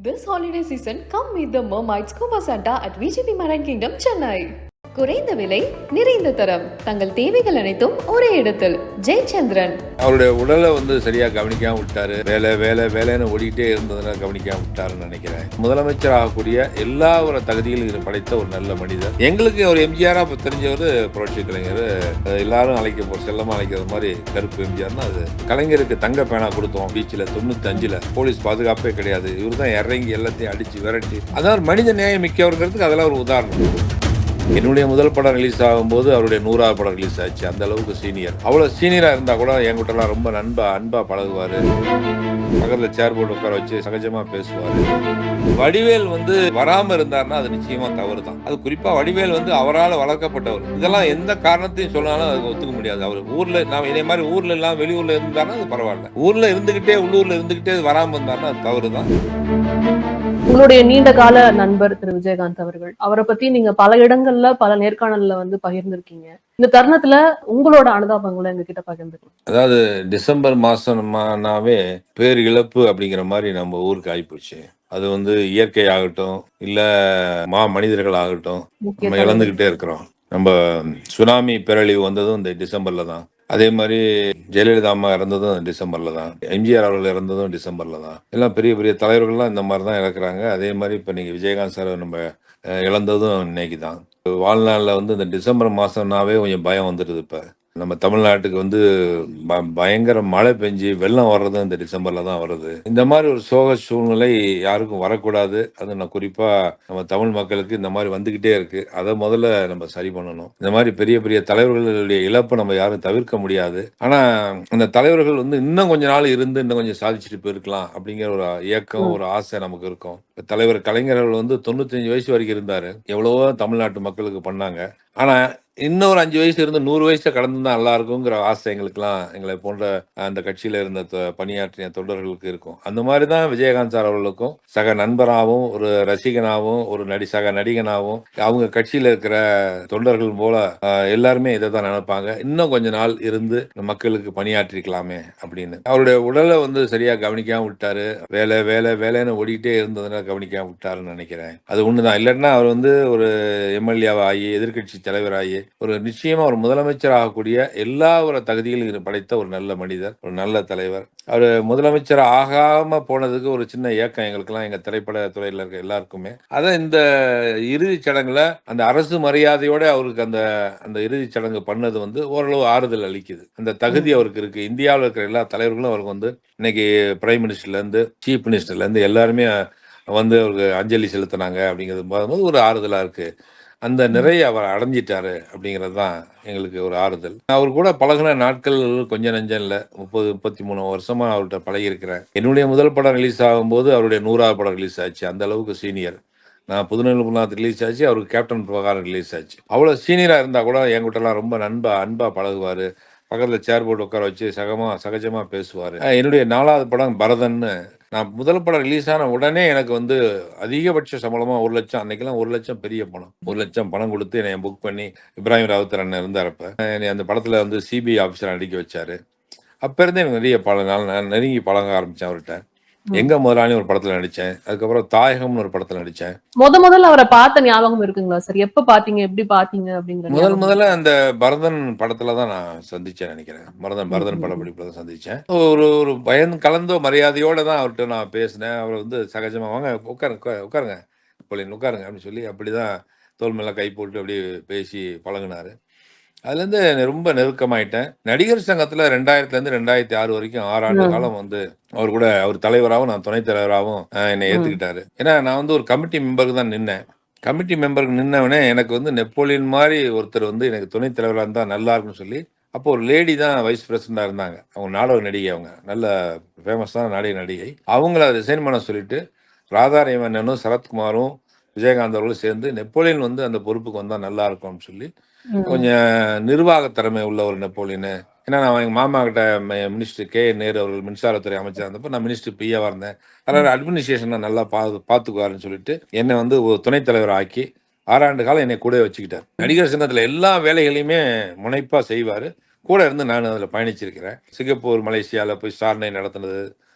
This holiday season, come meet the Mermaids Scuba Santa at VGP Marine Kingdom, Chennai. குறைந்த விலை நிறைந்த தரம் தங்கள் தேவைகள் அனைத்தும் ஒரே இடத்தில் ஜெயச்சந்திரன். அவருடைய உடலை சரியா கவனிக்காம விட்டாரு. வேலை வேலை வேலைன்னு ஓடிக்கிட்டே இருந்ததுனால கவனிக்காம விட்டாருன்னு நினைக்கிறேன். முதலமைச்சர் ஆகக்கூடிய எல்லா ஒரு தகுதிகளும் படைத்த ஒரு நல்ல மனிதர். எங்களுக்கு ஒரு எம்ஜிஆரா தெரிஞ்சவர் புரட்சி கலைஞர். எல்லாரும் செல்லமா அழைக்கிறது மாதிரி கருப்பு எம்ஜிஆர்னா அது கலைஞருக்கு தங்க பேனா கொடுத்தோம் பீச்சில் 95ல். போலீஸ் பாதுகாப்பே கிடையாது. இவர் தான் இறங்கி எல்லாத்தையும் அடிச்சு விரட்டி, அதாவது மனித நேயம் மிக்கவர்களுக்கு அதெல்லாம் ஒரு உதாரணம். என்னுடைய முதல் படம் ரிலீஸ் ஆகும்போது அவருடைய 100வது படம் ரிலீஸ் ஆச்சு. அந்த அளவுக்கு சீனியர். அவ்வளவு சீனியரா இருந்தா கூட என்கிட்டலாம் ரொம்ப அன்பா பழகுவாரு. பக்கத்துல சேர் போட்டு உட்கார வச்சு சகஜமா பேசுவாரு. வடிவேல் வராம இருந்தாருன்னா அது நிச்சயமா தவறு தான். அது குறிப்பா வடிவேல் அவரால் வளர்க்கப்பட்டவர். இதெல்லாம் எந்த காரணத்தையும் சொன்னாலும் அது ஒத்துக்க முடியாது. அவர் ஊர்ல இதே மாதிரி ஊர்ல எல்லாம் வெளியூர்ல இருந்தாருன்னா அது பரவாயில்ல. ஊர்ல இருந்துகிட்டே உள்ளூர்ல இருந்துகிட்டே வராம இருந்தாருன்னா அது தவறு தான். உங்களுடைய நீண்ட கால நண்பர் திரு விஜயகாந்த் அவர்கள், அவரை பத்தி நீங்க பல இடங்கள்ல பல நேர்காணல்ல பகிர்ந்திருக்கீங்க. இந்த தருணத்துல உங்களோட அனுதாபங்களை எங்ககிட்ட பகிர்ந்துக்கலாம். அதாவது டிசம்பர் மாசம்னாவே பேர் இழப்பு அப்படிங்கிற மாதிரி நம்ம ஊருக்கு ஆயிப்போச்சு. அது இயற்கை ஆகட்டும் இல்ல மனிதர்கள் ஆகட்டும், நம்ம இழந்துகிட்டே இருக்கிறோம். நம்ம சுனாமி பேரழிவு வந்ததும் இந்த டிசம்பர்ல தான். அதே மாதிரி ஜெயலலிதா அம்மா இறந்ததும் டிசம்பர்ல தான். எம்ஜிஆர் அவர்கள் இறந்ததும் டிசம்பர்ல தான். எல்லாம் பெரிய பெரிய தலைவர்கள்லாம் இந்த மாதிரி தான் இறக்குறாங்க. அதே மாதிரி இப்ப நீங்க விஜயகாந்த் சார் நம்ம இழந்ததும் இன்னைக்கு தான். வாழ்நாள்ல இந்த டிசம்பர் மாசம்னாவே கொஞ்சம் பயம் வந்துடுது. இப்ப நம்ம தமிழ்நாட்டுக்கு பயங்கர மழை பெஞ்சு வெள்ளம் வர்றது இந்த டிசம்பர்ல தான் வருது. இந்த மாதிரி ஒரு சோக சூழ்நிலை யாருக்கும் வரக்கூடாது. அது நான் குறிப்பா நம்ம தமிழ் மக்களுக்கு இந்த மாதிரி வந்துகிட்டே இருக்கு. அதை முதல்ல நம்ம சரி பண்ணணும். இந்த மாதிரி பெரிய பெரிய தலைவர்களுடைய இழப்பு நம்ம யாரும் தவிர்க்க முடியாது. ஆனா அந்த தலைவர்கள் இன்னும் கொஞ்ச நாள் இருந்து இன்னும் கொஞ்சம் சாதிச்சுட்டு போயிருக்கலாம் அப்படிங்கிற ஒரு இயக்கம், ஒரு ஆசை நமக்கு இருக்கும். தலைவர் கலைஞர்கள் 95 வயசு வரைக்கும் இருந்தாரு. எவ்வளவோ தமிழ்நாட்டு மக்களுக்கு பண்ணாங்க. ஆனா இன்னொரு 5 வயசு இருந்து 100 வயசை கடந்துதான் நல்லா இருக்குங்கிற ஆசை எங்களை போன்ற அந்த கட்சியில இருந்த பணியாற்றிய தொண்டர்களுக்கு இருக்கும். அந்த மாதிரிதான் விஜயகாந்த் சார் அவர்களுக்கும் சக நண்பராகவும் ஒரு ரசிகனாகவும் ஒரு சக நடிகனாகவும் அவங்க கட்சியில இருக்கிற தொண்டர்கள் போல எல்லாருமே இதை தான் நினைப்பாங்க. இன்னும் கொஞ்ச நாள் இருந்து மக்களுக்கு பணியாற்றிக்கலாமே அப்படின்னு. அவருடைய உடலை சரியா கவனிக்காம விட்டாரு. வேலை வேலை வேலைன்னு ஓடிக்கிட்டே இருந்ததுனால கவனிக்காம விட்டாருன்னு நினைக்கிறேன். அது ஒண்ணுதான். இல்லைன்னா அவர் ஒரு எம்எல்ஏவாகி எதிர்கட்சி தலைவராகி ஒரு நிச்சயமா ஒரு முதலமைச்சர் ஆகக்கூடிய எல்லா ஒரு தகுதிகளும் படைத்த ஒரு நல்ல மனிதர், ஒரு நல்ல தலைவர். அவர் முதலமைச்சர் ஆகாம போனதுக்கு ஒரு சின்ன ஏக்கம் எங்களுக்கெல்லாம், எங்க திரைப்பட துறையில இருக்க எல்லாருக்குமே. அதான் இந்த இறுதி சடங்குல அந்த அரசு மரியாதையோட அவருக்கு அந்த இறுதி சடங்கு பண்ணது ஓரளவு ஆறுதல் அளிக்குது. அந்த தகுதி அவருக்கு இருக்கு. இந்தியாவில் இருக்கிற எல்லா தலைவர்களும் அவருக்கு இன்னைக்கு பிரைம் மினிஸ்டர்ல இருந்து சீஃப் மினிஸ்டர்ல இருந்து எல்லாருமே அவருக்கு அஞ்சலி செலுத்தினாங்க அப்படிங்கிறது ஒரு ஆறுதலா இருக்கு. அந்த நிறைய அவர் அடைஞ்சிட்டாரு அப்படிங்கிறது தான் எங்களுக்கு ஒரு ஆறுதல். அவர் கூட பழகின நாட்கள் கொஞ்சம் நஞ்சம் இல்லை. 33 வருஷமா அவர்கிட்ட பழகி இருக்கிறேன். என்னுடைய முதல் படம் ரிலீஸ் ஆகும்போது அவருடைய 100வது படம் ரிலீஸ் ஆச்சு. அந்த அளவுக்கு சீனியர். நான் புதுநெல் ரிலீஸ் ஆச்சு, அவருக்கு கேப்டன் பிரகாரம் ரிலீஸ் ஆச்சு. அவ்வளவு சீனியரா இருந்தா கூட என்கிட்டலாம் ரொம்ப அன்பா பழகுவாரு. பக்கத்துல சேர் போட்டு உட்கார வச்சு சகஜமா பேசுவாரு. என்னுடைய 4வது படம் பரதன்னு, நான் முதல் படம் ரிலீஸ் ஆன உடனே எனக்கு அதிகபட்ச சம்பளமா 1 லட்சம். அன்னைக்கெல்லாம் 1 லட்சம் பெரிய பணம். 1 லட்சம் பணம் கொடுத்து என்னை புக் பண்ணி இப்ராஹிம் ராவுத்தர் அண்ணன் இருந்தாரப்ப என்னை அந்த படத்துல சிபிஐ ஆபீசர் நடிக்க வச்சாரு. அப்ப இருந்தே எனக்கு நிறைய நெருங்கி பழக ஆரம்பிச்சேன் அவர்கிட்ட. எங்க முதலாளி ஒரு படத்துல நடிச்சேன். அதுக்கப்புறம் தாயகம்னு ஒரு படத்துல நடிச்சேன். முதல்ல அவரை பார்த்த ஞாபகம் இருக்குங்களா சார்? எப்ப பாத்தீங்க, எப்படி பாத்தீங்க அப்படிங்கிற? முதல்ல அந்த பரதன் படத்துலதான் நான் சந்திச்சேன் நினைக்கிறேன். பரதன் படப்பிடிப்புல தான் சந்திச்சேன். ஒரு பயன் கலந்த மரியாதையோட தான் அவர்கிட்ட நான் பேசினேன். அவர் சகஜமா வாங்க உட்காருங்க உட்காருங்க அப்படின்னு சொல்லி அப்படிதான் தோல் மேல கை போட்டு அப்படியே பேசி பழகினாரு. அதுல இருந்து ரொம்ப நெருக்கமாயிட்டேன். நடிகர் சங்கத்துல 2000ல இருந்து 2006 வரைக்கும் 6 ஆண்டு காலம் அவர் கூட அவர் தலைவராகவும் நான் துணைத் தலைவராகவும் என்னை ஏத்துக்கிட்டாரு. ஏன்னா நான் ஒரு கமிட்டி மெம்பருக்கு தான் நின்னேன். கமிட்டி மெம்பருக்கு நின்னவனே எனக்கு நெப்போலியன் மாதிரி ஒருத்தர் எனக்கு துணைத் தலைவராக இருந்தா நல்லா இருக்குன்னு சொல்லி, அப்போ ஒரு லேடி தான் வைஸ் பிரசிடண்டா இருந்தாங்க. அவங்க நாடக நடிகை, அவங்க நல்ல ஃபேமஸான நாடக நடிகை. அவங்கள ரிசைன் பண்ண சொல்லிட்டு ராதாரேவண்ணனும் சரத்குமாரும் விஜயகாந்த் அவர்களும் சேர்ந்து நெப்போலியன் அந்த பொறுப்புக்கு வந்தா நல்லா இருக்கும்னு சொல்லி கொஞ்சம் நிர்வாக திறமை உள்ள ஒரு நெப்போலியனு. ஏன்னா நான் எங்க மாமா கிட்ட மினிஸ்டர் நேரு அவர்கள் மின்சாரத்துறை அமைச்சர் இருந்தப்ப நான் மினிஸ்டர் பிஏவா இருந்தேன். அதனால அட்மினிஸ்ட்ரேஷன் நல்லா பாத்துக்குவாருன்னு சொல்லிட்டு என்னை ஒரு துணைத் தலைவர் ஆக்கி 6 ஆண்டு காலம் என்னை கூட வச்சுக்கிட்டார். நடிகர் சங்கத்துல எல்லா வேலைகளையுமே முனைப்பா செய்வாரு. கூட இருந்து நான் அதுல பயணிச்சிருக்கிறேன். சிங்கப்பூர் மலேசியால போய் சார்னை நடத்தினது,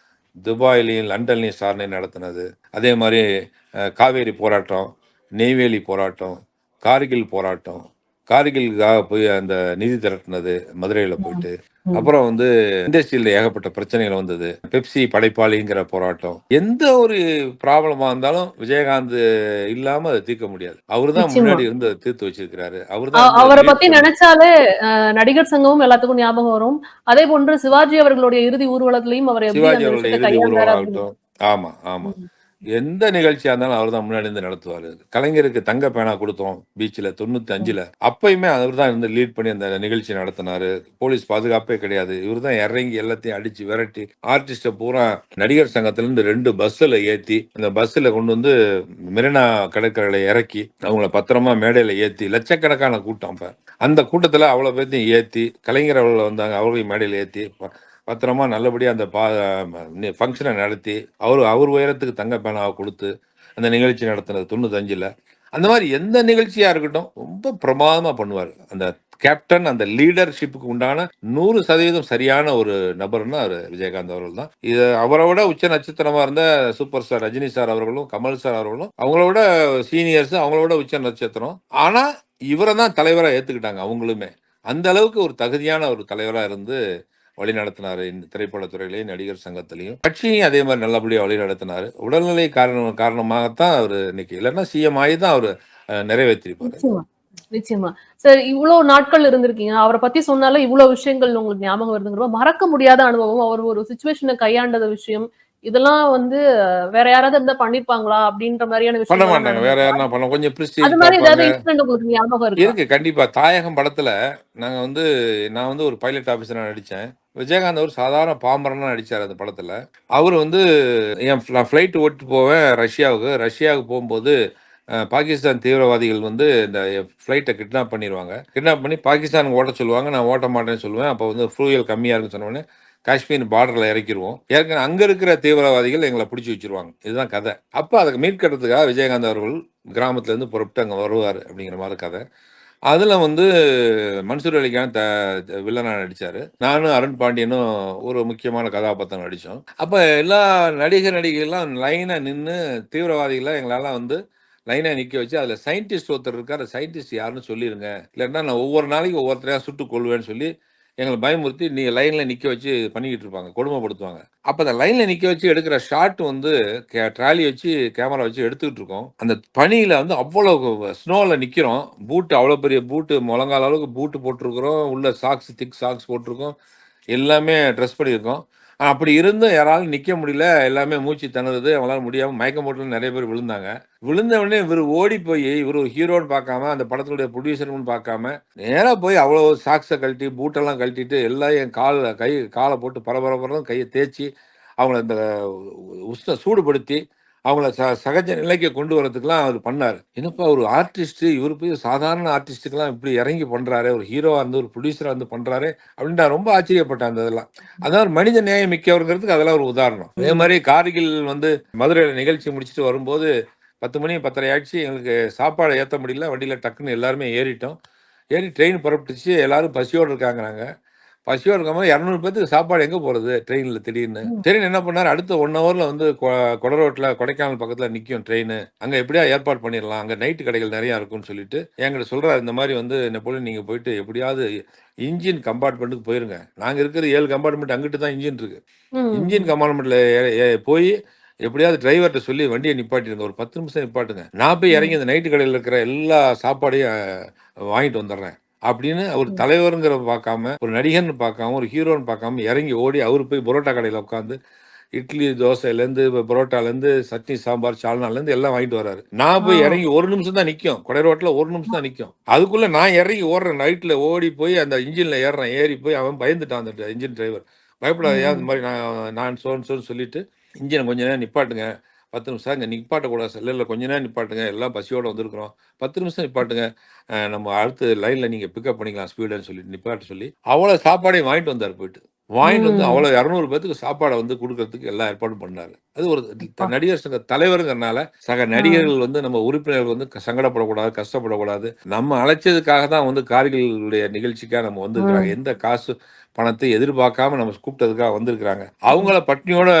துபாயிலையும் லண்டன்லையும் சாரணை நடத்தினது. அதே மாதிரி காவேரி போராட்டம், நெய்வேலி போராட்டம், கார்கில் போராட்டம், கார்கிலுக்காக போய் அந்த நிதி திரட்டினது மதுரையில் போயிட்டு. அப்புறம் வந்து இண்டஸ்ட்ரியில ஏகப்பட்ட பிரச்சனைகள் வந்தது. பெப்சி படைப்பாளிங்கிற போராட்டம். எந்த ஒரு ப்ராப்ளமா இருந்தாலும் விஜயகாந்த் இல்லாம அதை தீர்க்க முடியாது. அவருதான் நிச்சயமா. முன்னாடி இருந்து அதை தீர்த்து வச்சிருக்கிறாரு. அவர்தான் அவரை lead பத்தி பண்ணி- நினைச்சாலே நடிகர் சங்கமும் எல்லாத்துக்கும் ஞாபகம் வரும். அதே போன்று சிவாஜி அவர்களுடைய இறுதி ஊர்வலத்திலையும் அவர் எப்படி சிவாஜி அந்த அவருடைய விஷயத்தை இறுதி கையாண்டாரு ஊர்வலம் அப்படின்னு. ஆகட்டும். ஆமா ஆமா, எந்த நிகழ்ச்சியா இருந்தாலும் அவர் தான் முன்னாடி இருந்து நடத்துவாரு. கலைஞருக்கு தங்க பேனா கொடுத்தோம் பீச்ல 95ல. அப்பயுமே அவர் தான் இருந்து லீட் பண்ணி அந்த நிகழ்ச்சி நடத்தினாரு. போலீஸ் பாதுகாப்பே கிடையாது. இவர் தான் இறங்கி எல்லாத்தையும் அடிச்சு விரட்டி ஆர்டிஸ்ட பூரா நடிகர் சங்கத்துல இருந்து 2 பஸ்ல ஏத்தி அந்த பஸ்ல கொண்டு வந்து மெரினா கடற்கரையில இறக்கி அவங்கள பத்திரமா மேடையில ஏத்தி லட்சக்கணக்கான கூட்டம். அப்ப அந்த கூட்டத்துல அவ்வளவு பேர்த்தையும் ஏத்தி கலைஞர் அவர்கள் வந்தாங்க, அவர்களையும் மேடையில ஏத்தி பத்திரமா நல்லபடியா அந்த ஃபங்க்ஷனை நடத்தி அவர் உயரத்துக்கு தங்க பேனாவை கொடுத்து அந்த நிகழ்ச்சி நடத்தினது 95ல. அந்த மாதிரி எந்த நிகழ்ச்சியா இருக்கட்டும் ரொம்ப பிரமாதமா பண்ணுவார். அந்த கேப்டன், அந்த லீடர்ஷிப்புக்கு உண்டான 100% சரியான ஒரு நபர்னா அவர் விஜயகாந்த் அவர்கள் தான். இது அவரை விட உச்ச நட்சத்திரமா இருந்த சூப்பர் ஸ்டார் ரஜினி சார் அவர்களும் கமல் சார் அவர்களும் அவங்கள விட சீனியர்ஸ், அவங்கள விட உச்ச நட்சத்திரம். ஆனா இவரை தான் தலைவரா ஏத்துக்கிட்டாங்க அவங்களுமே. அந்த அளவுக்கு ஒரு தகுதியான ஒரு தலைவரா இருந்து வழி நடத்தினாரு. இந்த திரைப்பட துறையிலையும் நடிகர் சங்கத்திலையும் கட்சியும் அதே மாதிரி நல்லபடியா வழி நடத்தினாரு. உடல்நிலை காரணமாகத்தான் அவரு இன்னைக்கு, இல்லைன்னா சிஎம் ஆகி தான் அவரு நிறைவேற்றிருப்பாரு. நிச்சயமா நிச்சயமா சார். இவ்வளவு நாட்கள் இருந்திருக்கீங்க, அவரை பத்தி சொன்னாலே இவ்வளவு விஷயங்கள் உங்களுக்கு ஞாபகம் வருதுங்கிறப்ப மறக்க முடியாத அனுபவம், அவர் ஒரு சுச்சுவேஷனை கையாண்டத விஷயம், இதெல்லாம் வந்து வேற யாராவது இருந்தா பண்ணிருப்பாங்களா அப்படின்ற மாதிரியான பண்ண விஷயம் மாட்டாங்க. வேற யாருன்னா பண்ண கொஞ்சம் அது பிரிஸ்டீஜ் மாதிரி பார்ப்பாங்க. ஏதாவது இன்சிடென்ட் உங்களுக்கு ஞாபகம் இருக்கா? இருக்கு கண்டிப்பா. தாயகம் படத்துல நான் வந்து ஒரு பைலட் ஆபீசரா நடிச்சேன். விஜயகாந்த் அவர் சாதாரண பாமரனா நடிச்சார் அந்த படத்துல. அவர் வந்து நான் ஃபிளைட் ஓட்டிட்டு போவேன் ரஷ்யாவுக்கு. ரஷ்யாவுக்கு போகும்போது பாகிஸ்தான் தீவிரவாதிகள் வந்து இந்த ஃப்ளைட்டை கிட்னாப் பண்ணிடுவாங்க. கிட்னாப் பண்ணி பாகிஸ்தானுக்கு ஓட்ட சொல்லுவாங்க. நான் ஓட்ட மாட்டேன்னு சொல்லுவேன். அப்போ வந்து ஃப்ளூயல் கம்மியாக இருக்குன்னு சொன்ன உடனே காஷ்மீர் பார்டரில் இறக்கிடுவோம். ஏற்கனவே அங்கே இருக்கிற தீவிரவாதிகள் எங்களை பிடிச்சி வச்சிருவாங்க. இதுதான் கதை. அப்போ அதை மீட்கிறதுக்காக விஜயகாந்த் அவர்கள் கிராமத்துலேருந்து புறப்பட்டு அங்கே வருவார் அப்படிங்கிற மாதிரி கதை. அதில் வந்து மன்சூர் அலிகான் வில்லனா நடித்தார். நானும் அருண் பாண்டியனும் ஒரு முக்கியமான கதாபாத்திரம் நடித்தோம். அப்போ எல்லா நடிகைகள்லாம் லைனாக நின்று தீவிரவாதிகளை எங்களெல்லாம் வந்து லைனா நிக்க வச்சு அதுல சயின்டிஸ்ட் ஒருத்தர் இருக்காரு, சயின்டிஸ்ட் யாருன்னு சொல்லிருங்க, இல்லைன்னா நான் ஒவ்வொரு நாளைக்கு ஒவ்வொருத்தரையா சுட்டு கொள்வேன்னு சொல்லி எங்களை பயமுறுத்தி நீங்க லைன்ல நிக்க வச்சு பண்ணிக்கிட்டு இருப்பாங்க, கொடுமைப்படுத்துவாங்க. அப்ப அந்த லைன்ல நிக்க வச்சு எடுக்கிற ஷாட் வந்து ட்ராலி வச்சு கேமரா வச்சு எடுத்துக்கிட்டு இருக்கோம். அந்த பனியில வந்து அவ்வளவு ஸ்னோல நிக்கிறோம். பூட்டு அவ்வளவு பெரிய பூட்டு, முழங்கால அளவுக்கு பூட்டு போட்டிருக்கிறோம். உள்ள சாக்ஸ், திக் சாக்ஸ் போட்டிருக்கோம். எல்லாமே ட்ரெஸ் பண்ணியிருக்கோம். அப்படி இருந்தும் யாராலும் நிக்க முடியல. எல்லாமே மூச்சு திணறுது. அவங்களால முடியாம மயக்கம் போட்டு நிறைய பேர் விழுந்தாங்க. விழுந்த உடனே இவர் ஓடி போய் இவர் ஒரு ஹீரோன்னு பார்க்காம, அந்த படத்துடைய ப்ரொடியூசர்னு பார்க்காம, நேரா போய் அவ்வளோ சாக்ஸை கழட்டி பூட்டெல்லாம் கழட்டிட்டு எல்லாம் என் காலை போட்டு பரபரன்னு கையை தேய்ச்சி அவங்கள இந்த சூடுபடுத்தி அவங்கள சகஜ நிலைக்கு கொண்டு வரதுக்குலாம் அவர் பண்ணார். என்னப்பா ஒரு ஆர்டிஸ்ட், இவர் போய் சாதாரண ஆர்டிஸ்டுக்கெல்லாம் இப்படி இறங்கி பண்றாரு, ஒரு ஹீரோவா இருந்து ஒரு ப்ரொடியூசரா இருந்து பண்றாரு அப்படின்னு நான் ரொம்ப ஆச்சரியப்பட்டேன். அந்த இதெல்லாம் அதான் மனித நேயம் மிக்கவருங்கிறதுக்கு அதெல்லாம் ஒரு உதாரணம். அதே மாதிரி கார்கில் வந்து மதுரையில நிகழ்ச்சி முடிச்சுட்டு வரும்போது 10 மணி 10:30 ஆயிடுச்சு. எங்களுக்கு சாப்பாடு ஏற்ற முடியல. வண்டியில டக்குன்னு எல்லாருமே ஏறிட்டோம். ஏறி ட்ரெயின் புறப்பட்டுச்சு. எல்லாரும் பசியோடு இருக்காங்க. நாங்க பசியோடு இருக்கும்போது 200 பேத்துக்கு சாப்பாடு எங்க போறது ட்ரெயின்ல திடீர்னு. திடீர்னு என்ன பண்ணாரு, அடுத்த 1 ஹவர்ல வந்து கொடரோட்ல கொடைக்கானல் பக்கத்துல நிக்கும் ட்ரெயின், அங்க எப்படியா ஏற்பாடு பண்ணிடலாம், அங்க நைட்டு கடைகள் நிறைய இருக்கும்னு சொல்லிட்டு என்கிட்ட சொல்றாரு. இந்த மாதிரி வந்து நெப்போலியன் நீங்க போயிட்டு எப்படியாவது இன்ஜின் கம்பார்ட்மெண்ட்டுக்கு போயிருங்க. நாங்க இருக்கிறது 7 கம்பார்ட்மெண்ட், அங்கிட்டு தான் இன்ஜின் இருக்கு. இன்ஜின் கம்பார்ட்மெண்ட்ல போய் எப்படியாவது டிரைவர்கிட்ட சொல்லி வண்டியை நிப்பாட்டிருங்க, ஒரு 10 நிமிஷம் நிப்பாட்டுங்க, நான் போய் இறங்கி அந்த நைட்டு கடையில் இருக்கிற எல்லா சாப்பாடையும் வாங்கிட்டு வந்துடுறேன் அப்படின்னு அவர் தலைவருங்கிற பார்க்காம, ஒரு நடிகர்னு பார்க்காம, ஒரு ஹீரோன்னு பார்க்காம இறங்கி ஓடி அவர் போய் பரோட்டா கடையில் உட்காந்து இட்லி தோசையிலேருந்து பரோட்டாலேருந்து சட்னி சாம்பார் சால்னாலேருந்து எல்லாம் வாங்கிட்டு வராரு. நான் போய் இறங்கி 1 நிமிஷம் தான் நிற்கும், கொடை ரோட்டில் 1 நிமிஷம் தான் நிற்கும். அதுக்குள்ள நான் இறங்கி ஓடுறேன், நைட்டில் ஓடி போய் அந்த இன்ஜினில் ஏறுறேன். ஏறி போய் அவன் பயந்துட்டான், அந்த இன்ஜின் டிரைவர். பயப்படாதையா, இந்த மாதிரி நான் சொல்லிட்டு இன்ஜினை கொஞ்ச நேரம் நிப்பாட்டுங்க, 10 நிமிஷம் இங்கே நிப்பாட்டக்கூடாது சார். இல்லை கொஞ்ச நேரம் நிப்பாட்டுங்க, எல்லாம் பசியோடு வந்திருக்கிறோம், 10 நிமிஷம் நிப்பாட்டுங்க, நம்ம அடுத்த லைனில் நீங்கள் பிக்கப் பண்ணிக்கலாம் ஸ்பீடுன்னு சொல்லிட்டு நிப்பாட்ட சொல்லி அவ்வளோ சாப்பாடையும் வாங்கிட்டு வந்தார். போயிட்டு வாங்கிட்டு வந்து அவ்வளோ 200 பேத்துக்கு சாப்பாடை வந்து கொடுக்கறதுக்கு எல்லா ஏற்பாடும் பண்ணாரு. அது ஒரு நடிகர் சங்க தலைவருங்கிறனால சக நடிகர்கள் வந்து நம்ம உறுப்பினர்கள் வந்து சங்கடப்படக்கூடாது, கஷ்டப்படக்கூடாது. நம்ம அழைச்சதுக்காக தான் வந்து கார்கிலுடைய நிகழ்ச்சிக்காக நம்ம வந்துருக்காங்க. எந்த காசு பணத்தை எதிர்பார்க்காம நம்ம கூப்பிட்டதுக்காக வந்திருக்கிறாங்க. அவங்கள பட்னியோட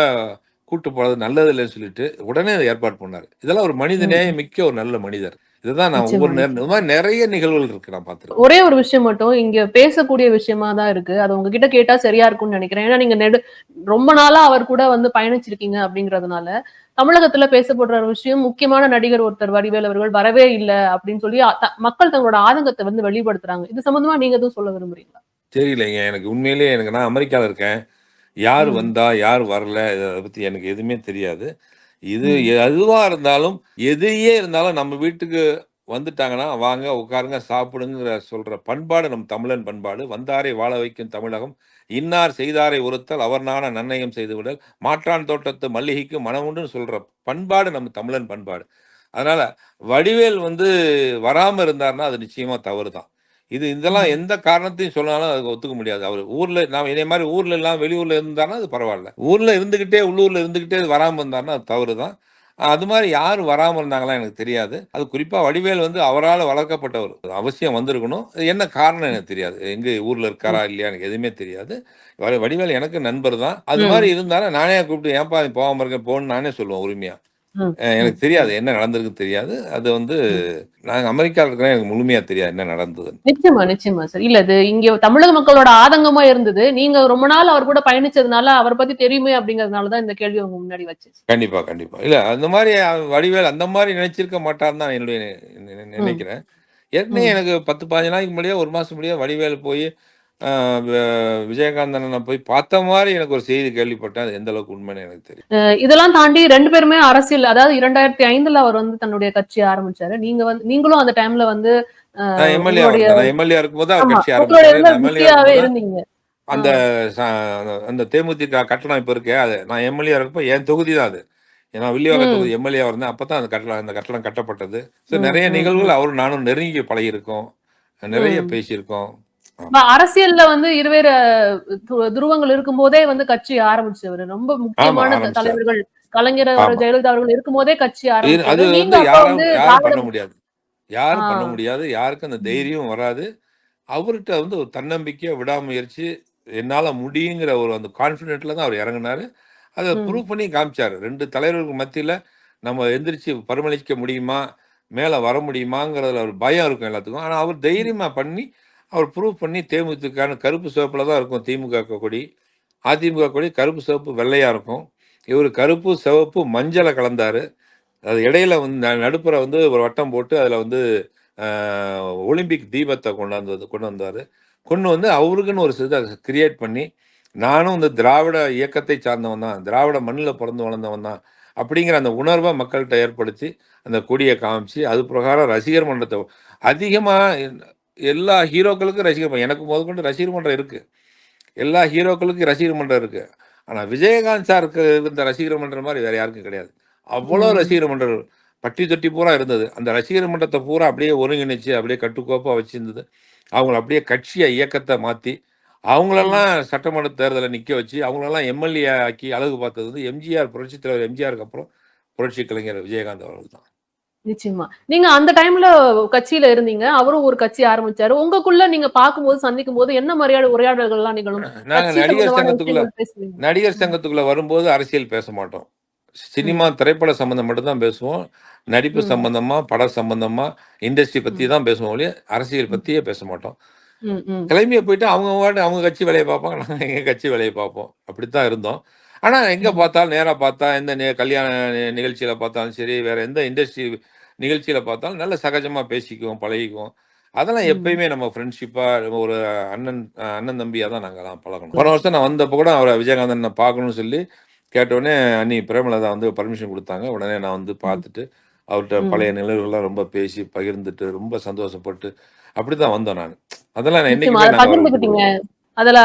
கூட்டு போறது நல்லது இல்லைன்னு சொல்லிட்டு உடனே அதை ஏற்பாடு பண்ணாரு. இதெல்லாம் ஒரு மனித நேயம் மிக்க ஒரு நல்ல மனிதர். இதுதான் நான் நிச்சயமா, ஒவ்வொரு நேரம் இந்த மாதிரி நிறைய நிகழ்வுகள் இருக்கு நான் பார்த்திருக்கேன். ஒரே ஒரு விஷயம் மட்டும் இங்க பேசக்கூடிய விஷயமா தான் இருக்கு. அது உங்ககிட்ட கேட்டா சரியா இருக்கும்னு நினைக்கிறேன். ஏன்னா நீங்க ரொம்ப நாளா அவர் கூட வந்து பயணிச்சிருக்கீங்க அப்படிங்கிறதுனால, தமிழகத்துல பேசப்படுற ஒரு விஷயம் முக்கியமான நடிகர் ஒருத்தர் வடிவேலு அவர்கள் வரவே இல்ல அப்படின்னு சொல்லி மக்கள் தங்களோட ஆதங்கத்தை வந்து வெளிப்படுத்துறாங்க. இது சம்பந்தமா நீங்க எதுவும் சொல்ல விரும்புறீங்களா? தெரியலைங்க. எனக்கு உண்மையிலேயே நான் அமெரிக்கால இருக்கேன். யார் ம், வந்தா, யார் வரல இத பத்தி எனக்கு எதுவுமே தெரியாது. இது ம், எதுவா இருந்தாலும், எதையே இருந்தாலும் நம்ம வீட்டுக்கு வந்துட்டாங்கன்னா, வாங்க உட்காருங்க, சாப்பிடுங்கங்கிற சொல்ற பண்பாடு நம் தமிழன் பண்பாடு. "வந்தாரை வாழ வைக்கும் தமிழகம். இன்னார் செய்தாரை ஒருத்தல் அவர் நாண நன்னயம் செய்துவிடல். மாற்றான் தோட்டத்து மல்லிகைக்கு மணமுண்டுன்னு" சொல்ற பண்பாடு நம்ம தமிழன் பண்பாடு. அதனால வடிவேல் வராம இருந்தார்ன்னா, அது நிச்சயமா தவறு தான். இதெல்லாம் ம். எந்த காரணத்தையும் சொன்னாலும் அதுக்கு ஒத்துக்க முடியாது. அவரு ஊர்ல நான் என்னைய மாரி ஊர்ல இல்லாம வெளியூர்ல இருந்தார்ன்னா அது பரவால்ல. ஊர்ல இருந்துகிட்டே, உள்ளூர்ல இருந்துகிட்டே வராம இருந்தார்ன்னா அது தவறு தான். அது மாரி யார் வராம இருந்தாங்களா எனக்கு தெரியாது. அது குறிப்பா வடிவேல் அவரால வளர்க்கப்பட்டவர். அவசியம் வந்திருக்கணும். அது என்ன காரணம் எனக்கு தெரியாது. எங்க ஊர்ல ம். இருக்காரா? இல்லையா? எனக்கு எதுவுமே தெரியாது. வடிவேல் எனக்கு நண்பர் தான். அது ம். மாரி இருந்தாலும் நானே கூப்பிட்டு, "ஏன்பா நீ போகாம இருக்க? போன்னு" நானே சொல்லுவேன் உரிமையா. ம். ம். எனக்கு தெரியாது. என்ன நடந்திருக்குன்னு தெரியாது. ம். நாங்க அமெரிக்கால இருக்கிறேன். எனக்கு முழுமையா தெரியாது என்ன நடந்ததுன்னு. நிச்சயமா, நிச்சயமா சார். இல்ல இது இங்க தமிழக மக்களோட ஆதங்கமா இருந்தது. நீங்க ரொம்ப நாள் அவர் கூட பயணிச்சதுனால, அவர பத்தி தெரியுமே அப்படிங்கிறதுனால தான் இந்த கேள்விய உங்க முன்னாடி வச்சேன். கண்டிப்பா, கண்டிப்பா. இல்ல அந்த மாரி வடிவேல் அந்த மாரி நினைச்சிருக்க மாட்டார்ன்னு தான் என்னுடைய ம். நினைக்கிறேன். ஏற்கனவே ம். எனக்கு 10, 15 நாளைக்கு முன்னாடியே, 1 மாசம் முன்னாடியே வடிவேலு போயி, அ வ விஜயகாந்த் அண்ணன போய் பார்த்த மாரி எனக்கு ஒரு செய்தி கேள்விப்பட்டேன். அது எந்த அளவுக்கு உண்மைன்னு எனக்கு தெரியும். இதெல்லாம் தாண்டி 2 பேருமே அரசியல் அதாவது 2005ல அவர் வந்து தன்னுடைய கட்சிய ஆரம்பிச்சாரு. நீங்களும் அந்த டைம்ல வந்து நான் எம்.எல்.ஏ.வா உங்களுடைய இருந்தேன். நான் எம்.எல்.ஏ.வா இருக்கும்போது அவர் ஆமா. கட்சி உங்களுடைய ஆரம்பிச்சாரு. இதுல நான் எம்.எல்.ஏ.வா பிஸியாவே இருக்கும்போது தான் இருந்தீங்க. ஆ. அந்த ச அந்த தேமுதிக கட்டடம் இப்ப இருக்கே, அது நான் எம்.எல்.ஏ.வா இருக்கப்ப என் தொகுதி தான் அது. நான் வில்லிவாக்கம் ம். தொகுதி எம்.எல்.ஏ.வா இருந்தேன். அப்பதான் அந்த கட்டடம் கட்டப்பட்டது. ம். நெறைய ம். ம். நிகழ்வுகள் அவரும் நானும் நெருங்கி பழகியிருக்கோம். நெறைய ம். பேசியிருக்கோம். இப்ப ஆமா. அரசியல்ல வந்து இருவேறு துருவங்கள் இருக்கும்போதே வந்து கட்சி ஆரம்பிச்சவரு. ரொம்ப ஆமா முக்கியமான ஆரம்பிச்சாரு. தலைவர்கள் கலைஞர் ஆமா. ஜெயலலிதா அவர்கள் இருக்கும்போதே கட்சி அது ஆரம்பிச்சவரு. நீங்க அப்ப யாரும் வந்து யாரும் திராவிட பண்ண முடியாது. யாரும் பண்ண ஆ. முடியாது. யாருக்கும் அந்த ம். தைரியம் வராது. அவர்ட்ட ஒரு தன்னம்பிக்கை, விடாமுயற்சி, என்னால முடியுங்கிற ஒரு அந்த கான்ஃபிடென்ட்ல தான் அவர் இறங்குனாரு. அத ம். ப்ரூவ் பண்ணி காமிச்சாரு. 2 தலைவர்களுக்கு மத்தியில நம்ம எந்திரிச்சு பரிமளிக்க முடியுமா? மேல வர முடியுமாங்கிறதுல ஒரு பயம் இருக்கும் எல்லாத்துக்கும். ஆனா அவர் ம். தைரியமா பண்ணி, அவர் ப்ரூவ் பண்ணி தேமுதிகன்னு கருப்பு சிவப்புல தான் இருக்கும் திமுக கொடி. அதிமுக கொடி கருப்பு, சிவப்பு, வெள்ளையா இருக்கும். இவரு கருப்பு, சிவப்பு, மஞ்சள கலந்தாரு. அது இடையில நடுப்புற ஒரு வட்டம் போட்டு அதில அ ஒலிம்பிக் தீபத்த கொண்டு வந்தாரு. கொண்டு அவருக்குன்னு ஒரு இத கிரியேட் பண்ணி, நானும் இந்த திராவிட இயக்கத்தை சார்ந்தவன் தான். திராவிட மண்ணுல பொறந்து வளர்ந்தவன் தான். அப்படிங்கிற அந்த உணர்வ மக்கள்ட்ட ஏற்படுத்தி, அந்த கொடிய காமிச்சு, அது பிரகாரம் ரசிகர் மன்றத்த அதிகமா எல்லா ஹீரோக்களுக்கும் ரசிகர் மன்றம் எனக்கு முதற்கொண்டு ரசிகர் மன்றம் இருக்கு. எல்லா ஹீரோக்களுக்கும் ரசிகர் மன்றம் இருக்கு. ஆனா விஜயகாந்த் சாருக்கு இருந்த ரசிகர் மன்றம் மாரி வேற யாருக்கும் கிடையாது. அவ்வளோ ம். ரசிகர் மன்றம் பட்டி தொட்டி பூரா இருந்தது. அந்த ரசிகர் மன்றத்த பூரா அப்படியே ஒருங்கிணைச்சு, அப்படியே கட்டுக்கோப்பா வச்சிருந்தது. அவங்கள அப்படியே கட்சியா, இயக்கத்த மாத்தி, ம். அவங்களெல்லாம் சட்டமன்ற தேர்தல்ல நிக்க வச்சு, அவங்களெல்லாம் எம்.எல்.ஏ. ஆக்கி அழகு பார்த்தது எம்ஜிஆர் புரட்சித் தலைவர் எம்ஜிஆருக்கு அப்புறம் புரட்சி கலைஞர் விஜயகாந்த் அவர்கள் தான். நிச்சயமா. நீங்க அந்த டைம்ல கட்சியில இருந்தீங்க. அவரும் ஒரு கட்சி ஆரம்பிச்சாரு. உங்களுக்குள்ள நீங்க பார்க்கும்போது, சந்திக்கும்போது என்ன மாரியான உரையாடல்கள்லாம் நிகழும்? நாங்க கட்சி நடிகர் சம்பந்தமான சங்கத்துக்குள்ள விஷயங்கள் பேசுவீங்க. நடிகர் ம். சங்கத்துக்குள்ள வரும்போது அரசியல் பேச மாட்டோம். சினிமா, ம். திரைப்பட சம்மந்தம் மட்டும் தான் பேசுவோம். நடிப்பு ம். சம்பந்தமா, படம் சம்பந்தமா, இண்டஸ்ட்ரி பத்தி ம். தான் பேசுவோம் ஒழிய, அரசியல் ம். பத்தியே பேச மாட்டோம். ம். ம். கிளம்பிய போயிட்டு அவங்க பாட்டு அவங்க கட்சி வேலைய பார்ப்பாங்க. நாங்க எங்க கட்சி வேலைய பார்ப்போம். அப்படித்தான் இருந்தோம். ஆனா எங்க ம். பார்த்தாலும், நேரா பார்த்தா, எந்த கல்யாண நிகழ்ச்சியில பார்த்தாலும் சரி, வேற எந்த இண்டஸ்ட்ரி நிகழ்ச்சியில பார்த்தாலும் நல்ல சகஜமா பேசிக்குவோம், பழகிக்குவோம். அதெல்லாம் ம். எப்பயுமே நம்ம ஃப்ரெண்ட்ஷிப்பா ஒரு அண்ணன் தம்பியா தான் நாங்கலாம் பழகுனோம். போன வருஷம் நான் வந்தப்ப கூட அவர விஜயகாந்த் அண்ணன பார்க்கணும்னு சொல்லி கேட்டவுடனே, அண்ணி பிரேமலதா பர்மிஷன் குடுத்தாங்க. உடனே நான் ம். பார்த்துட்டு, அவர்ட்ட ம். பழைய நினைவுகள்லாம் ரொம்ப பேசி, பகிர்ந்துட்டு, ரொம்ப சந்தோஷப்பட்டு, அப்படித்தான் வந்தோம் நானு. அதெல்லாம் நான் நிச்சயமா. என்னைக்குமே அத நாங்க அவர விட்டு பகிர்ந்துக்கிட்டீங்க. குடுக்க மாட்டோம். அதுல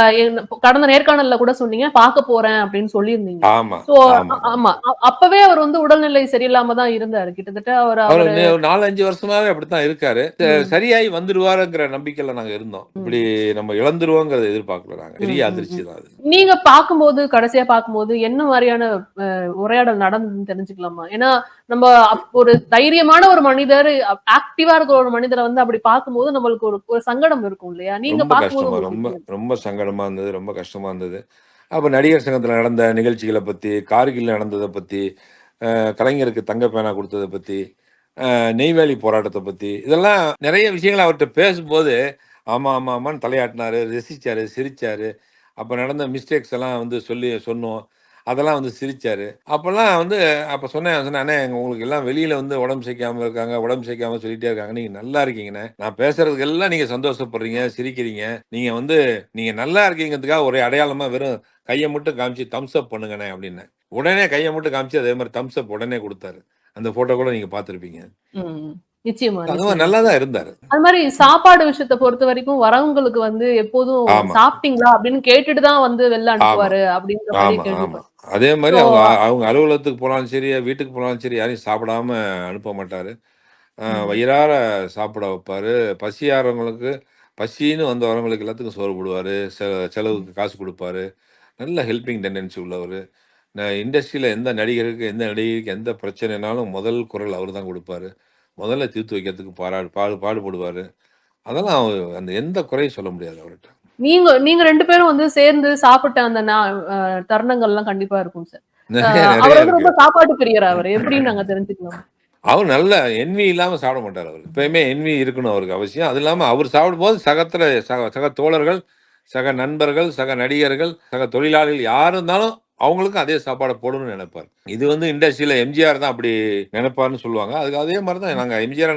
கடந்த நேர்காணல்ல கூட சொன்னீங்க, "பாக்க போறேன்" அப்படின்னு சொல்லியிருந்தீங்க. ஆமா, சோ ஆமா, ஆமா. ஆமா. அப்பவே அவர் வந்து உடல்நிலை சரியில்லாம தான் இருந்தாரு. கிட்டத்தட்ட அவரு அவரு அவரு ஒரு 4, 5 வருஷமாவே அப்படித்தான் இருக்காரு. ம். சரியாயி வந்துருவாருங்கிற நம்பிக்கையில நாங்க இருந்தோம். இப்படி ம். நம்ம இழந்துருவோங்கிறத எதிர்பார்க்கல நாங்க. ம். பெரிய ம். ம். அதிர்ச்சி தான் அது. நீங்க பார்க்கும்போது, கடைசியா பார்க்கும்போது என்ன மாரியான உரையாடல் நடந்ததுன்னு தெரிஞ்சுக்கலாமா? ஏன்னா, நம்ம ஒரு தைரியமான ஒரு மனிதர், ஆக்டிவா இருக்கிற ஒரு மனிதர வந்து அப்படி பார்க்கும்போது நம்மளுக்கு ஒரு ஒரு சங்கடம் இருக்கும் இல்லையா? நீங்க ரொம்ப பார்க்கும்போது கஷ்டமா, உங்களுக்கு ரொம்ப எப்படி இருந்தது? ரொம்ப சங்கடமா இருந்தது. ரொம்ப கஷ்டமா இருந்தது. அப்போ நடிகர் சங்கத்தில் நடந்த நிகழ்ச்சிகளை பற்றி, கார்கில் நடந்ததை பற்றி, கலைஞருக்கு தங்க பேனா கொடுத்ததை பற்றி, நெய்வேலி போராட்டத்தை பற்றி, இதெல்லாம் நிறைய விஷயங்கள் அவர்கிட்ட பேசும்போது ஆமாம் ஆமாம் ஆமான்னு தலையாட்டினாரு, ரசிச்சாரு, சிரிச்சாரு. அப்போ நடந்த மிஸ்டேக்ஸ் எல்லாம் வந்து சொன்னோம். அதெல்லாம் வந்து சிரிச்சாரு. அப்போல்லாம் வந்து அப்போ சொன்னேன், "அண்ணே உங்களுக்கு எல்லாம் வெளியில வந்து உடம்பு சரிக்காம இருக்காங்க, உடம்பு சரிக்காம சொல்லிட்டே இருக்காங்க. நீங்க நல்லா இருக்கீங்கண்ணே. நான் பேசுறதுக்கு எல்லாம் நீங்க சந்தோஷப்படுறீங்க, சிரிக்கிறீங்க. நீங்க நல்லா இருக்கீங்கிறதுக்காக ஒரே அடையாளமா வெறும் கைய மட்டும் காமிச்சு தம்ஸ் அப் பண்ணுங்கண்ணே" அப்படின்னேன். உடனே கைய மட்டும் காமிச்சு அதே மாரி தம்ஸ் அப் உடனே குடுத்தாரு. அந்த ஃபோட்டோ கூட நீங்க பார்த்திருப்பீங்க. ம். நிச்சயமா, அந்த மாரி நிச்சயமா நல்லா சார். தான் இருந்தாரு. அது மாரி சாப்பாடு விஷயத்த பொறுத்தவரைக்கும் வரவங்களுக்கு வந்து எப்போதும் ஆமா, சாப்பிட்டீங்களா? அப்படின்னு கேட்டுட்டு தான் வந்து வெளில ஆமா, அனுப்புவாரு அப்படின்ற மாரி ஆமா, ஆமா. கேள்விப்பட்டேன். அதே மாரி ஸோ அவங்க அலுவலகத்துக்கு போனாலும் சரி, வீட்டுக்கு போனாலும் சரி, யாரையும் சாப்பிடாம அனுப்ப மாட்டாரு. ம். வயிறார சாப்பிட வைப்பாரு. பசியாறவங்களுக்கு பசின்னு வந்தவங்களுக்கு எல்லாத்துக்கும் சோறு போடுவாரு. செலவுக்கு காசு குடுப்பாரு. நல்ல ஹெல்பிங் டெண்டன்சி உள்ளவரு. இண்டஸ்ட்ரியில எந்த நடிகருக்கு, எந்த நடிகைக்கு எந்த பிரச்சனைனாலும் முதல் குரல் அவரு தான் குடுப்பாரு. முதல்ல தீர்த்து வைக்கிறதுக்கு பாடுபடுவாரு. அதெல்லாம் அந்த எந்த குறையும் சொல்ல முடியாது அவர்ட்ட. நீங்க நீங்க 2 பேரும் வந்து சேர்ந்து சாப்பிட்ட அந்த தருணங்கள்லாம் கண்டிப்பா இருக்கும் சார். நெறைய அவர் நெறைய வந்து இருக்கு. ரொம்ப சாப்பாட்டு பிரியரா அவரு? எப்படின்னு நாங்க தெரிஞ்சுக்கலாமா? அவரு நல்ல என்வி இல்லாம சாப்பிட மாட்டாரு அவரு. எப்பயுமே என்வி இருக்கணும் அவருக்கு அவசியம். அது இல்லாம அவரு சாப்பிடும்போது சக தோழர்கள், சக நண்பர்கள், சக நடிகர்கள், சக தொழிலாளிகள் யார் இருந்தாலும் அவங்களுக்கும் அதே சாப்பாட போடணும்னு நெனைப்பாரு. இது வந்து இண்டஸ்ட்ரியில எம்ஜிஆர் தான் அப்படி நெனைப்பாருன்னு சொல்லுவாங்க. அதுக்கு அதே மாரி தான்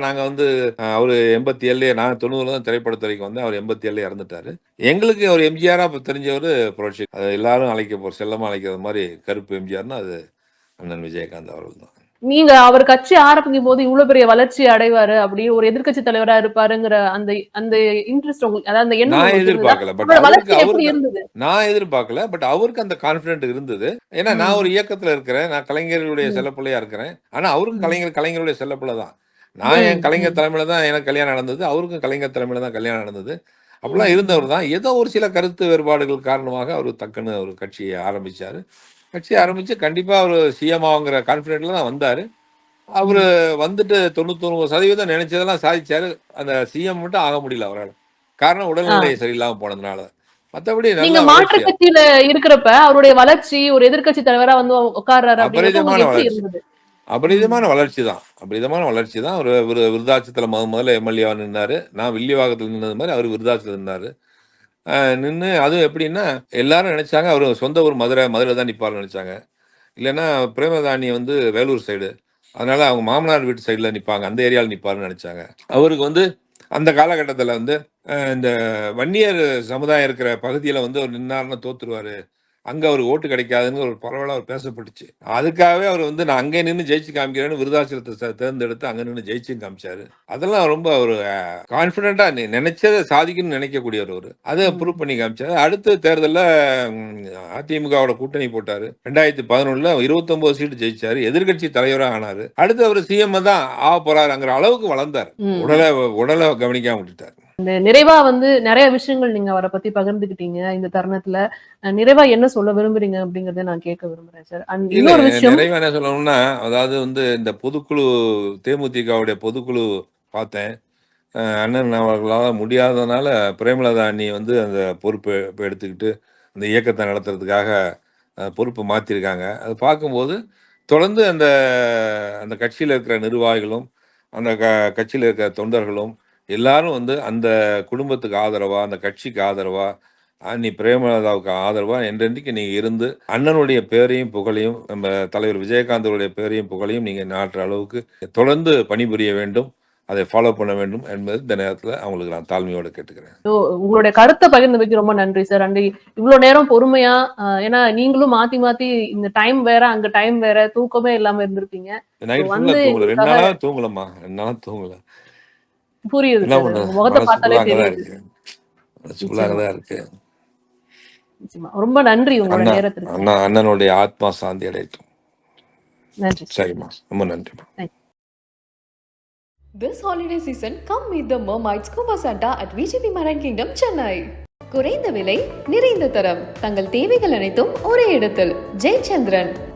நாங்க வந்து அவரு 87லயே நான் 90ல தான் திரைப்படத்துறைக்கு வந்தேன். அவரு 87ல இறந்துட்டாரு. எங்களுக்கு அவரு எம்ஜிஆரா அப்ப தெரிஞ்சவரு புரட்சி. எல்லாரும் செல்லமா அழைக்கிற மாரி கருப்பு எம்ஜிஆர்னா அது அண்ணன் விஜயகாந்த் அவர்கள் தான். நீங்க அவர் கட்சி ஆரம்பிக்கும்போது இவ்ளோ பெரிய வளர்ச்சி அடைவாரு, அப்படி ஒரு எதிர்க்கட்சி தலைவரா இருப்பாருங்கிற அந்த அந்த இன்ட்ரெஸ்ட் உங்களுக்கு அதாவது அந்த எண்ணம் நான் உங்களுக்கு இருந்ததா? எதிர்பார்க்கல. பட் அவரோட அவருக்கு வளர்ச்சி எப்படி அவருக்கு இருந்தது? நான் எதிர்பார்க்கல. பட் அவருக்கு அந்த கான்ஃபிடென்ட் இருந்தது. ஏன்னா நான் ஒரு ம். இயக்கத்துல இருக்கிறேன். நான் கலைஞர்களுடைய ம். செல்லப்பிள்ளையா இருக்கிறேன். ஆனா அவருக்கும் ம். கலைஞருடைய செல்லப்பிள்ளை தான். நான் ம். என் கலைஞர் ம். தலைமையில தான் எனக்கு கல்யாணம் நடந்தது. அவருக்கும் கலைஞர் தலைமையில தான் கல்யாணம் நடந்தது. அப்படிலாம் ம். இருந்தவர் தான். ஏதோ ஒரு சில கருத்து வேறுபாடுகள் காரணமாக அவரு டக்குன்னு ஒரு கட்சிய ஆரம்பிச்சாரு. கட்சி ம். ஆரம்பிச்சு கண்டிப்பா அவரு சிஎம் ஆகுங்கிற கான்ஃபிடென்ட்ல தான் வந்தாரு. அவரு ம். வந்துட்டு 99% நினைச்சதெல்லாம் சாதிச்சாரு. அந்த சிஎம் மட்டும் ஆக முடியல அவரால. காரணம் ஆ. உடல்நிலை சரியில்லாம போனதுனால. மத்தபடி நீங்க நல்ல மாற்றுக் வளர்ச்சி. கட்சியில இருக்கிறப்ப, அவருடைய வளர்ச்சி ஒரு எதிர்க்கட்சி தலைவரா வந்து உட்கார்றாரு அப்படிங்கிறப்ப அபரிதமான உங்களுக்கு எப்படி வளர்ச்சி. இருந்தது? ம். அபரிதமான வளர்ச்சி தான். அபரிதமான வளர்ச்சி தான். அவரு ஒரு விருதாச்சலத்துல முதல்ல எம்எல்ஏவா நின்னாரு. நான் வில்லிவாக்கத்துல நின்னது மாரி அவரு விருதாச்சலத்துல நின்னாரு. அ நின்னு அதுவும் எப்படின்னா, எல்லாரும் நெனைச்சாங்க அவரு சொந்த ஊர் மதுரை தான் நிப்பாருன்னு நெனைச்சாங்க. இல்லன்னா பிரேமதானி வந்து வேலூர் சைடு. அதனால அவங்க மாமனார் வீட்டு சைடுல நிப்பாங்க. அந்த ஏரியால நிப்பாருன்னு நெனைச்சாங்க. அவருக்கு வந்து அந்த காலகட்டத்தில வந்து இந்த வன்னியர் சமுதாயம் இருக்கிற பகுதியில வந்து அவர் நின்னாருன்னா தோத்துருவாரு. அங்க அவருக்கு ஓட்டு கிடைக்காதுன்னு ஒரு பரவலா பேசப்பட்டுச்சு. அதுக்காகவே அவர் வந்து நான் அங்கே நின்னு ஜெயிச்சு காமிக்கிறேன்னு விருதாச்சலத்த தேர்ந்தெடுத்து அங்க நின்னு ஜெயிச்சும் காமிச்சாரு. அதெல்லாம் ரொம்ப ஒரு கான்ஃபிடென்ட்டா நெனைச்சத சாதிக்கணும்னு நெனைக்கக்கூடியவர் அவரு. அத ம். ப்ரூவ் பண்ணி காமிச்சாரு. அடுத்த தேர்தல்ல அதிமுகவோட கூட்டணி போட்டாரு. 2011ல 29 சீட்டு ஜெயிச்சாரு. எதிர்க்கட்சி தலைவரா ஆனாரு. அடுத்து அவரு சிஎம் தான் ஆகப் போறாருங்கிற அளவுக்கு வளர்ந்தாரு. ம். உடல உடல கவனிக்காம விட்டுட்டாரு. இந்த நிறைவா வந்து நெறைய விஷயங்கள் நீங்க அவர பத்தி பகிர்ந்துக்கிட்டீங்க இந்த தருணத்துல. நிறைவா என்ன சொல்ல விரும்புறீங்க அப்படிங்கிறத நான் கேட்க விரும்புறேன் சார். அண்ட் இல்ல இன்னொரு விஷயம் நிறைவா என்ன சொல்லணும்னா, அதாவது வந்து இந்த பொதுக்குழு தேமுதிகவுடைய பொதுக்குழு பார்த்தேன். அண்ணன் அவர்களால முடியாதனால பிரேமலதா அண்ணி வந்து அந்த பொறுப்ப இப்ப எடுத்துக்கிட்டு, அந்த இயக்கத்த நடத்துறதுக்காக பொறுப்ப மாத்திருக்காங்க. அத பார்க்கும்போது, தொடர்ந்து அந்த அந்த கட்சியில இருக்கிற நிர்வாகிகளும், அந்த கட்சியில இருக்கிற தொண்டர்களும், எல்லாரும் வந்து அந்த குடும்பத்துக்கு ஆதரவா, அந்த கட்சிக்கு ஆதரவா, அண்ணி பிரேமலதாவுக்கு ஆதரவா என்றென்றைக்கு நீங்க இருந்து, அண்ணனுடைய பேரையும், புகழையும், நம்ம தலைவர் விஜயகாந்த் அவருடைய பேரையும், புகழையும் நீங்க நாட்டுற அளவுக்கு தொடர்ந்து பணிபுரிய வேண்டும். அதை ஃபாலோ பண்ண வேண்டும் என்பது இந்த நேரத்துல அவங்களுக்கு நான் தாழ்மையோட கேட்டுக்கிறேன். உங்களுடைய கருத்த பகிர்ந்தமைக்கு ரொம்ப நன்றி சார். அண்ட் இவ்ளோ நேரம் பொறுமையா ஏன்னா நீங்களும் மாத்தி மாத்தி இந்த டைம் வேற, அங்க டைம் வேற, தூக்கமே இல்லாம இருந்திருப்பீங்க. நைட் ஃபுல்லா வந்து தூங்கல. 2 எங்களுக்காக நாளாவே தூங்கலம்மா. 2 நாளா தூங்கல. புரியுது என்ன சார். பண்றது? உங்க முகத்த மனசு ஃபுல்லா பார்த்தாலே அங்க தான் தெரியுது. இருக்கு. மனசு ஃபுல்லா அங்க நிச்சயமா, தான் இருக்கு. நிச்சயமா. ரொம்ப நன்றி உங்களோட அண்ணா நேரத்திற்கு. அண்ணனுடைய ஆத்மா சாந்தி அடையட்டும். நன்றி சார். சரிம்மா. ரொம்ப நன்றிம்மா. நன்றி. This holiday season, come meet the Mermaids Scuba Santa at VGP Marine Kingdom, Chennai. குறைந்த விலை, நிறைந்த தரம். தங்கள் தேவைகள் அனைத்தும் ஒரே இடத்தில். ஜெயச்சந்திரன்.